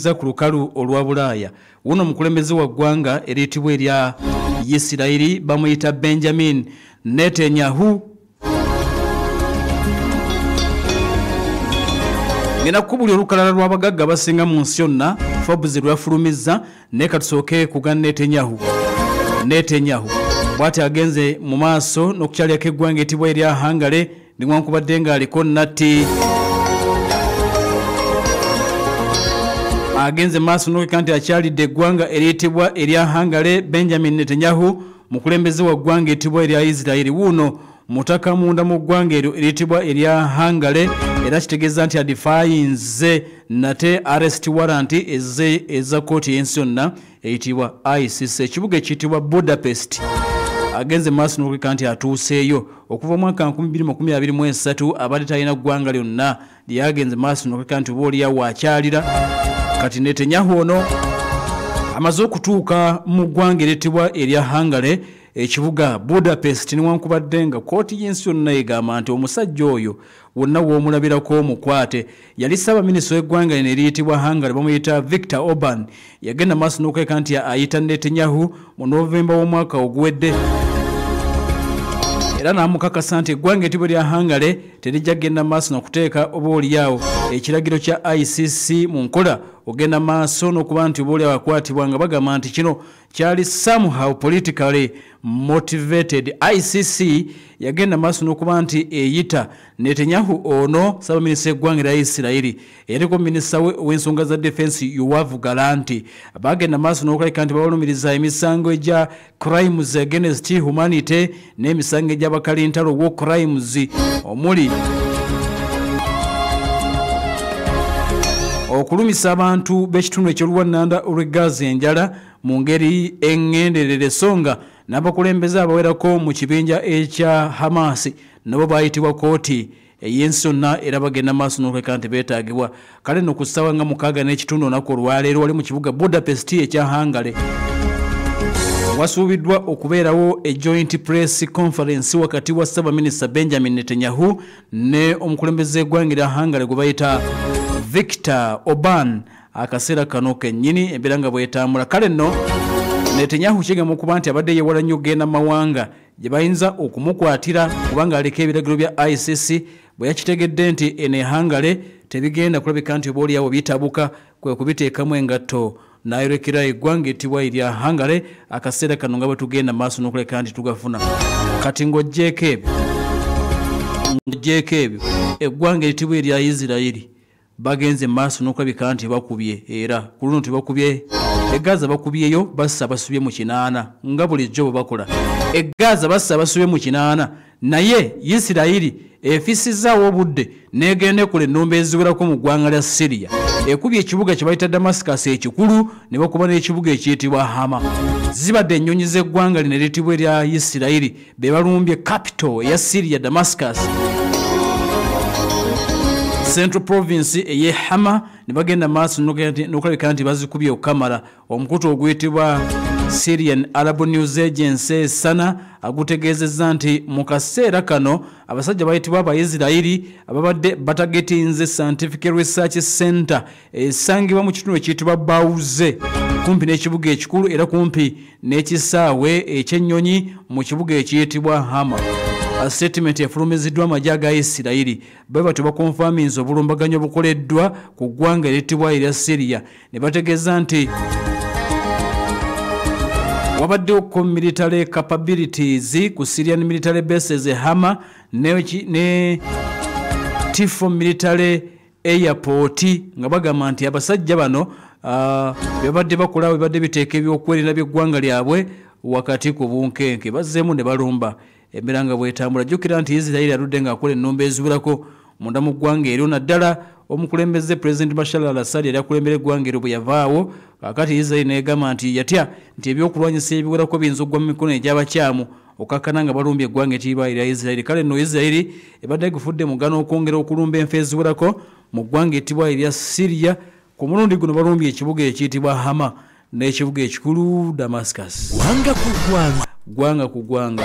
za ku lukalu olwa Bulaaya. Wuno mukulembeze wa ggwanga eriyitibwa erya Isirayiri bamuyita Benjamin Netanyahu. Ngena kubuli olukalala lw'abagagga basinga mu nsi yonna Forbes lwafulumizza ne katusooke kuga Netanyahu bw'ati agenze mu maaso n'okukyalirako eggwanga etibwa erya Hungary newankubadde ng'aliko natti agenze maaso n'okeka nti akyalidde eggwanga eriyitibwa erya Hungary. Benjamin Netanyahu mukulembeze wa ggwanga etibwa erya Isirayiri wuno mutaka munda mu ggwanga eryo eriyitibwa erya Hungary era kitegeeza nti adifayinze nate arrest warrant eza kooti y'ensi yonna eyitibwa ICC. Ekibuga ekiyitibwa Budapest agenze maaso n'okeka nti atuuseeyo okuva mu mwaka 2023 abadde talina ggwanga lyonna lyagenze maaso n'okeka nti oba oliawo akyalira. Kati Netanyahu ono amaze okutuuka mu ggwanga eriyitibwa erya Hungary ekibuga Budapest newankubadde nga kooti y'ensi yonna egamba nti omusajja oyo wonna w'omulabirako omukwate yali Ssaabaminisita w'eggwanga lino eriyitibwa Hungary bamuyita Viktor Orban. Yagenda maaso n'okeka nti ayita Netanyahu mu Novemba w'omwaka oguwedde era n'amukakasa nti eggwanga etibwa lya Hungary terijja genda maaso n'okuteeka oba oliawo ekiragiro kya ICC mu nkola ogenda maaso n'okuba nti oba oliawo akwatibwa nga bagamba nti kino kyali somehow politically motivated. ICC yagenda maaso n'okuba nti eyita Netanyahu ono Ssaabaminisita w'eggwanga lya Isirayiri eriko minisita w'ensonga za defense Yoav Gallant bagenda maaso n'okulabika nti babalumiriza emisango egya crimes against humanity n'emisango egy'abakalintalo war crimes omuli okulumisa abantu b'ekitundu eky'oluwannanda olw'eggazi enjala mu ngeri engenderere songa n'abakulembeze abawerako mu kibinja ekya Hamas nabo bayitibwa kooti ey'ensi yonna era bagenda maaso n'okuleka nti beetaagibwa. Kale nno ku ssaawa nga 6 n'ekitundu olunaku olwaleero wali mu kibuga Budapest ekya Hungary wasuubiddwa okubeerawo e joint press conference wakati wa Ssaabaminisita Benjamin Netanyahu ne omukulembeze w'eggwanga lya Hungary gwe bayita Viktor Orban. Akaseera kano kennyini embeera nga bwetambula. Kale nno Netanyahu kigamba okuba nti abadde yewala nnyo okugenda mawanga gye bayinza okumukwatira kubanga aleka ebiragiro bya ICC bwe yakitegedde nti ene Hungary tebigenda kulabika nti oba oliawo bitabuka kwe kubiteekamu engatto n'ayolekera eggwanga etibwa erya Hungary. Akaseera kano nga bwe tugenda maaso n'okuleka nti tugafuna. Kati ng'oggyeko ebyo eggwanga etibwa erya Isirayiri bagenze maaso n'okulabika nti bakubye era ku luno tebakubye Egaza bakubyeyo bassa basubye mu 8 nga bulijjo bwe bakola. Egaza bassa basubye mu 8 naye Isirayiri efisizaawo obudde n'egende kule ennombe eziwerako mu ggwanga lya Syria ekubye ekibuga kye bayita Damascus ekikulu ne bakuba n'ekibuga ekiyitibwa Hama. Zibadde ennyonyi z'eggwanga lino eriyitibwa erya Isirayiri be balumbye capital eya Syria Damascus Central Province eye Hama ne bagenda maaso n'okulabika nti bazikubye okamala. Omukutu oguyitibwa Syrian Arab News Agency SANA agutegeezezza nti mu kaseera kano abasajja bayitibwa Abayisirayiri ababadde batagetinze Scientific Research Center esangibwa mu kitundu ekiyitibwa Bauze kumpi n'ekibuga ekikulu era kumpi n'ekisaawe ekyennyonyi mu kibuga ekiyitibwa Hama. A statement efulumiziddwa amagye aga Isirayiri baba tebakonfaminza obulumbaganyo obukoleddwa ku ggwanga eriyitibwa erya Syria ne bategeeza nti wabaddewo military capabilities ku Syrian military bases Hama ne Tifo military airport nga bagamba nti abasajja bano babadde bakola babadde biteeka ebyokwerinda by'eggwanga lyabwe wakati ku bunkenke bazzeemu ne balumba emiranga bwetambula. Jjukira nti Isirayiri aludde ng'akola ennombe eziwerako munda mu ggwanga eryo naddala omukulembeze President Bashar al-Assad yali akulembera eggwanga eryo bwe yavaawo. Kakati Isirayiri negamba nti yatya nti ebyokulwanyisa ebiwerako biyinza okugwa mu mikono egy'abakyamu okakkana nga balumbye eggwanga etiyitibwa erya Isirayiri. Kale nno Isirayiri ebadde gifudde mugano okwongera okulumba enfa eziwerako mu ggwanga etiyitibwa erya Syria. Ku mulundi guno balumbye ekibuga ekiyitibwa Hama n'ekibuga ekikulu Damascus. Gwanga ku gwanga. Gwanga ku gwanga.